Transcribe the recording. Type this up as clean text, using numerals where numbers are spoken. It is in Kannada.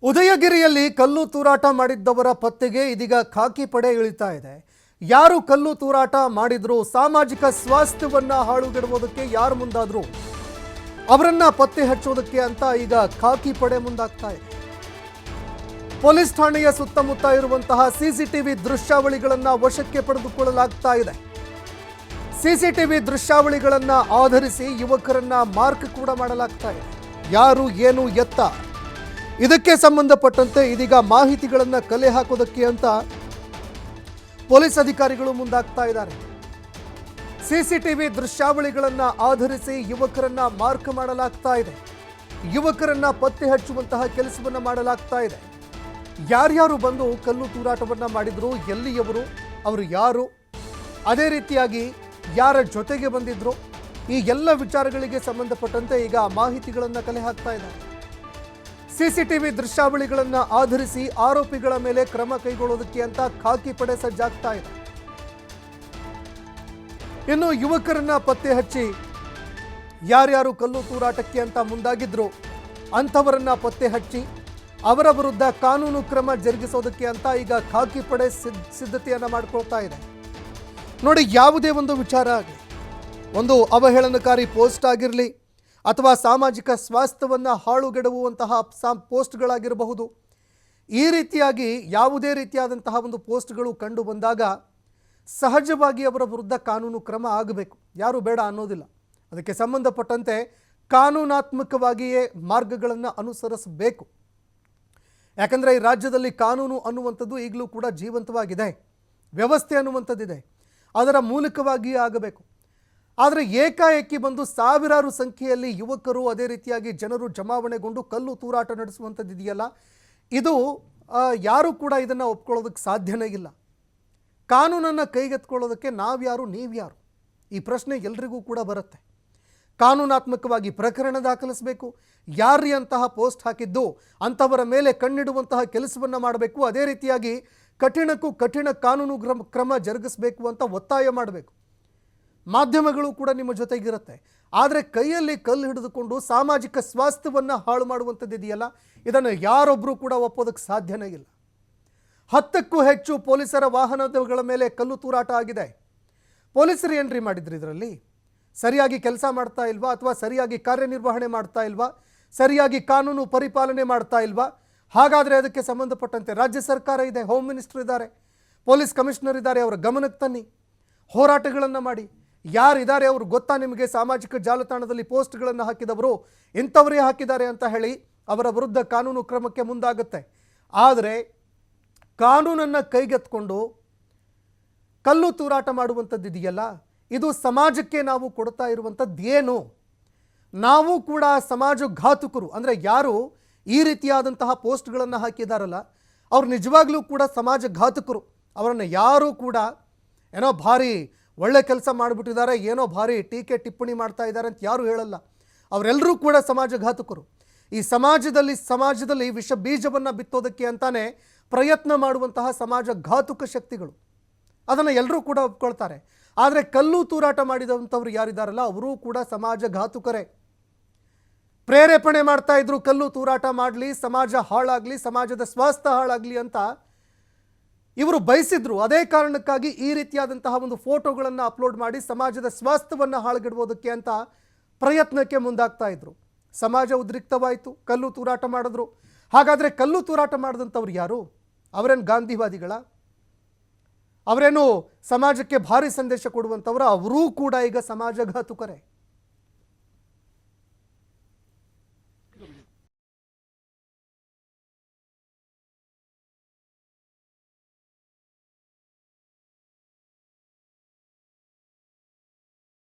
ಉದಯಗಿರಿಯಲ್ಲಿ ಕಲ್ಲು ತೂರಾಟ ಮಾಡಿದ್ದವರ ಪತ್ತೆಗೆ ಇದೀಗ ಖಾಕಿ ಪಡೆ ಇಳಿತಾ ಇದೆ. ಯಾರು ಕಲ್ಲು ತೂರಾಟ ಮಾಡಿದ್ರು, ಸಾಮಾಜಿಕ ಸ್ವಾಸ್ಥ್ಯವನ್ನ ಹಾಳುಗೆಡುವುದಕ್ಕೆ ಯಾರು ಮುಂದಾದ್ರು ಅವರನ್ನ ಪತ್ತೆ ಹಚ್ಚೋದಕ್ಕೆ ಅಂತ ಈಗ ಖಾಕಿ ಪಡೆ ಮುಂದಾಗ್ತಾ ಇದೆ. ಪೊಲೀಸ್ ಠಾಣೆಯ ಸುತ್ತಮುತ್ತ ಇರುವಂತಹ ಸಿಸಿಟಿವಿ ದೃಶ್ಯಾವಳಿಗಳನ್ನ ವಶಕ್ಕೆ ಪಡೆದುಕೊಳ್ಳಲಾಗ್ತಾ ಇದೆ. ಸಿಸಿಟಿವಿ ದೃಶ್ಯಾವಳಿಗಳನ್ನ ಆಧರಿಸಿ ಯುವಕರನ್ನ ಮಾರ್ಕ್ ಕೂಡ ಮಾಡಲಾಗ್ತಾ ಇದೆ. ಯಾರು ಏನು ಎತ್ತ ಇದಕ್ಕೆ ಸಂಬಂಧಪಟ್ಟಂತೆ ಇದೀಗ ಮಾಹಿತಿಗಳನ್ನು ಕಲೆ ಹಾಕೋದಕ್ಕೆ ಅಂತ ಪೊಲೀಸ್ ಅಧಿಕಾರಿಗಳು ಮುಂದಾಗ್ತಾ ಇದ್ದಾರೆ. ಸಿಸಿಟಿವಿ ದೃಶ್ಯಾವಳಿಗಳನ್ನು ಆಧರಿಸಿ ಯುವಕರನ್ನ ಮಾರ್ಕ್ ಮಾಡಲಾಗ್ತಾ ಇದೆ. ಯುವಕರನ್ನ ಪತ್ತೆ ಹಚ್ಚುವಂತಹ ಕೆಲಸವನ್ನ ಮಾಡಲಾಗ್ತಾ ಇದೆ. ಯಾರ್ಯಾರು ಬಂದು ಕಲ್ಲು ತೂರಾಟವನ್ನ ಮಾಡಿದ್ರು, ಎಲ್ಲಿಯವರು, ಅವರು ಯಾರು, ಅದೇ ರೀತಿಯಾಗಿ ಯಾರ ಜೊತೆಗೆ ಬಂದಿದ್ರು, ಈ ಎಲ್ಲ ವಿಚಾರಗಳಿಗೆ ಸಂಬಂಧಪಟ್ಟಂತೆ ಈಗ ಮಾಹಿತಿಗಳನ್ನು ಕಲೆ ಹಾಕ್ತಾ ಇದ್ದಾರೆ. ಸಿಸಿಟಿವಿ ದೃಶ್ಯಾವಳಿಗಳನ್ನು ಆಧರಿಸಿ ಆರೋಪಿಗಳ ಮೇಲೆ ಕ್ರಮ ಕೈಗೊಳ್ಳೋದಕ್ಕೆ ಅಂತ ಖಾಕಿ ಪಡೆ ಸಜ್ಜಾಗ್ತಾ ಇದೆ. ಇನ್ನು ಯುವಕರನ್ನ ಪತ್ತೆ ಹಚ್ಚಿ ಯಾರ್ಯಾರು ಕಲ್ಲು ತೂರಾಟಕ್ಕೆ ಅಂತ ಮುಂದಾಗಿದ್ರು ಅಂಥವರನ್ನ ಪತ್ತೆ ಹಚ್ಚಿ ಅವರ ವಿರುದ್ಧ ಕಾನೂನು ಕ್ರಮ ಜರುಗಿಸೋದಕ್ಕೆ ಅಂತ ಈಗ ಖಾಕಿ ಪಡೆ ಸಿದ್ಧತೆಯನ್ನ ಮಾಡ್ಕೊಳ್ತಾ ಇದೆ. ನೋಡಿ, ಯಾವುದೇ ಒಂದು ವಿಚಾರ ಆಗಲಿ, ಒಂದು ಅವಹೇಳನಕಾರಿ ಪೋಸ್ಟ್ ಆಗಿರಲಿ ಅಥವಾ ಸಾಮಾಜಿಕ ಸ್ವಾಸ್ಥ್ಯವನ್ನು ಹಾಳುಗೆಡುವಂತಹ ಪೋಸ್ಟ್ಗಳಾಗಿರಬಹುದು, ಈ ರೀತಿಯಾಗಿ ಯಾವುದೇ ರೀತಿಯಾದಂತಹ ಒಂದು ಪೋಸ್ಟ್ಗಳು ಕಂಡು ಬಂದಾಗ ಸಹಜವಾಗಿ ಅವರ ವಿರುದ್ಧ ಕಾನೂನು ಕ್ರಮ ಆಗಬೇಕು. ಯಾರು ಬೇಡ ಅನ್ನೋದಿಲ್ಲ. ಅದಕ್ಕೆ ಸಂಬಂಧಪಟ್ಟಂತೆ ಕಾನೂನಾತ್ಮಕವಾಗಿಯೇ ಮಾರ್ಗಗಳನ್ನು ಅನುಸರಿಸಬೇಕು. ಯಾಕಂದರೆ ಈ ರಾಜ್ಯದಲ್ಲಿ ಕಾನೂನು ಅನ್ನುವಂಥದ್ದು ಈಗಲೂ ಕೂಡ ಜೀವಂತವಾಗಿದೆ, ವ್ಯವಸ್ಥೆ ಅನ್ನುವಂಥದ್ದಿದೆ, ಅದರ ಮೂಲಕವಾಗಿಯೇ ಆಗಬೇಕು. ಆದರೆ ಏಕಾಏಕಿ ಬಂದು ಸಾವಿರಾರು ಸಂಖ್ಯೆಯಲ್ಲಿ ಯುವಕರು, ಅದೇ ರೀತಿಯಾಗಿ ಜನರು ಜಮಾವಣೆಗೊಂಡು ಕಲ್ಲು ತೂರಾಟ ನಡೆಸುವಂಥದ್ದು ಇದೆಯಲ್ಲ, ಇದು ಯಾರೂ ಕೂಡ ಇದನ್ನು ಒಪ್ಕೊಳ್ಳೋದಕ್ಕೆ ಸಾಧ್ಯನೇ ಇಲ್ಲ. ಕಾನೂನನ್ನು ಕೈಗೆತ್ಕೊಳ್ಳೋದಕ್ಕೆ ನಾವ್ಯಾರು, ನೀವ್ಯಾರು, ಈ ಪ್ರಶ್ನೆ ಎಲ್ರಿಗೂ ಕೂಡ ಬರುತ್ತೆ. ಕಾನೂನಾತ್ಮಕವಾಗಿ ಪ್ರಕರಣ ದಾಖಲಿಸಬೇಕು. ಯಾರ್ರೀ ಅಂತಹ ಪೋಸ್ಟ್ ಹಾಕಿದ್ದು ಅಂಥವರ ಮೇಲೆ ಕಣ್ಣಿಡುವಂತಹ ಕೆಲಸವನ್ನು ಮಾಡಬೇಕು. ಅದೇ ರೀತಿಯಾಗಿ ಕಠಿಣಕ್ಕೂ ಕಠಿಣ ಕಾನೂನು ಕ್ರಮ ಜರುಗಿಸಬೇಕು ಅಂತ ಒತ್ತಾಯ ಮಾಡಬೇಕು. ಮಾಧ್ಯಮಗಳು ಕೂಡ ನಿಮ್ಮ ಜೊತೆಗಿರುತ್ತೆ. ಆದರೆ ಕೈಯಲ್ಲಿ ಕಲ್ಲು ಹಿಡಿದುಕೊಂಡು ಸಾಮಾಜಿಕ ಸ್ವಾಸ್ಥ್ಯವನ್ನು ಹಾಳು ಮಾಡುವಂಥದ್ದು ಇದೆಯಲ್ಲ, ಇದನ್ನು ಯಾರೊಬ್ಬರೂ ಕೂಡ ಒಪ್ಪೋದಕ್ಕೆ ಸಾಧ್ಯನೇ ಇಲ್ಲ. 10ಕ್ಕೂ ಹೆಚ್ಚು ಪೊಲೀಸರ ವಾಹನಗಳ ಮೇಲೆ ಕಲ್ಲು ತೂರಾಟ ಆಗಿದೆ. ಪೊಲೀಸರು ಏನ್ರಿ ಮಾಡಿದ್ರಿ? ಇದರಲ್ಲಿ ಸರಿಯಾಗಿ ಕೆಲಸ ಮಾಡ್ತಾ ಇಲ್ವಾ, ಅಥವಾ ಸರಿಯಾಗಿ ಕಾರ್ಯನಿರ್ವಹಣೆ ಮಾಡ್ತಾ ಇಲ್ವಾ, ಸರಿಯಾಗಿ ಕಾನೂನು ಪರಿಪಾಲನೆ ಮಾಡ್ತಾ ಇಲ್ವಾ? ಹಾಗಾದರೆ ಅದಕ್ಕೆ ಸಂಬಂಧಪಟ್ಟಂತೆ ರಾಜ್ಯ ಸರ್ಕಾರ ಇದೆ, ಹೋಮ್ ಮಿನಿಸ್ಟರ್ ಇದ್ದಾರೆ, ಪೊಲೀಸ್ ಕಮಿಷನರ್ ಇದ್ದಾರೆ, ಅವರ ಗಮನಕ್ಕೆ ತನ್ನಿ, ಹೋರಾಟಗಳನ್ನು ಮಾಡಿ. ಯಾರಿದ್ದಾರೆ ಅವರು ಗೊತ್ತಾ ನಿಮಗೆ? ಸಾಮಾಜಿಕ ಜಾಲತಾಣದಲ್ಲಿ ಪೋಸ್ಟ್ಗಳನ್ನು ಹಾಕಿದವರು ಇಂಥವರೇ ಹಾಕಿದ್ದಾರೆ ಅಂತ ಹೇಳಿ ಅವರ ವಿರುದ್ಧ ಕಾನೂನು ಕ್ರಮಕ್ಕೆ ಮುಂದಾಗುತ್ತೆ. ಆದರೆ ಕಾನೂನನ್ನು ಕೈಗೆತ್ಕೊಂಡು ಕಲ್ಲು ತೂರಾಟ ಮಾಡುವಂಥದ್ದು ಇದೆಯಲ್ಲ, ಇದು ಸಮಾಜಕ್ಕೆ ನಾವು ಕೊಡ್ತಾ ಇರುವಂಥದ್ದು ಏನು? ನಾವು ಕೂಡ ಸಮಾಜ ಘಾತುಕರು. ಅಂದರೆ ಯಾರು ಈ ರೀತಿಯಾದಂತಹ ಪೋಸ್ಟ್ಗಳನ್ನು ಹಾಕಿದಾರಲ್ಲ, ಅವ್ರು ನಿಜವಾಗ್ಲೂ ಕೂಡ ಸಮಾಜ ಘಾತುಕರು. ಅವರನ್ನು ಯಾರೂ ಕೂಡ ಏನೋ ಭಾರಿ ಒಳ್ಳೆ ಕೆಲಸ ಮಾಡಿಬಿಟ್ಟಿದ್ದಾರೆ, ಏನೋ ಭಾರಿ ಟೀಕೆ ಟಿಪ್ಪಣಿ ಮಾಡ್ತಾ ಇದ್ದಾರೆ ಅಂತ ಯಾರೂ ಹೇಳಲ್ಲ. ಅವರೆಲ್ಲರೂ ಕೂಡ ಸಮಾಜ ಘಾತುಕರು. ಈ ಸಮಾಜದಲ್ಲಿ ವಿಷ ಬೀಜವನ್ನು ಬಿತ್ತೋದಕ್ಕೆ ಅಂತಾನೆ ಪ್ರಯತ್ನ ಮಾಡುವಂತಹ ಸಮಾಜ ಘಾತುಕ ಶಕ್ತಿಗಳು. ಅದನ್ನು ಎಲ್ಲರೂ ಕೂಡ ಒಪ್ಕೊಳ್ತಾರೆ. ಆದರೆ ಕಲ್ಲು ತೂರಾಟ ಮಾಡಿದಂಥವ್ರು ಯಾರಿದ್ದಾರಲ್ಲ, ಅವರೂ ಕೂಡ ಸಮಾಜ ಘಾತುಕರೇ. ಪ್ರೇರೇಪಣೆ ಮಾಡ್ತಾ ಇದ್ರು ಕಲ್ಲು ತೂರಾಟ ಮಾಡಲಿ, ಸಮಾಜ ಹಾಳಾಗಲಿ, ಸಮಾಜದ ಸ್ವಾಸ್ಥ್ಯ ಹಾಳಾಗಲಿ ಅಂತ ಇವರು ಬಯಸಿದ್ರು. ಅದೇ ಕಾರಣಕ್ಕಾಗಿ ಈ ರೀತಿಯಾದಂತಹ ಒಂದು ಫೋಟೋಗಳನ್ನು ಅಪ್ಲೋಡ್ ಮಾಡಿ ಸಮಾಜದ ಸ್ವಾಸ್ಥ್ಯವನ್ನು ಹಾಳುಗೆಡುವುದಕ್ಕೆ ಅಂತ ಪ್ರಯತ್ನಕ್ಕೆ ಮುಂದಾಗ್ತಾ ಇದ್ರು. ಸಮಾಜ ಉದ್ರಿಕ್ತವಾಯಿತು, ಕಲ್ಲು ತೂರಾಟ ಮಾಡಿದ್ರು. ಹಾಗಾದರೆ ಕಲ್ಲು ತೂರಾಟ ಮಾಡಿದಂಥವ್ರು ಯಾರು? ಅವರೇನು ಗಾಂಧಿವಾದಿಗಳ? ಅವರೇನು ಸಮಾಜಕ್ಕೆ ಭಾರಿ ಸಂದೇಶ ಕೊಡುವಂಥವ್ರು? ಅವರೂ ಕೂಡ ಈಗ ಸಮಾಜ ಘಾತುಕರೇ.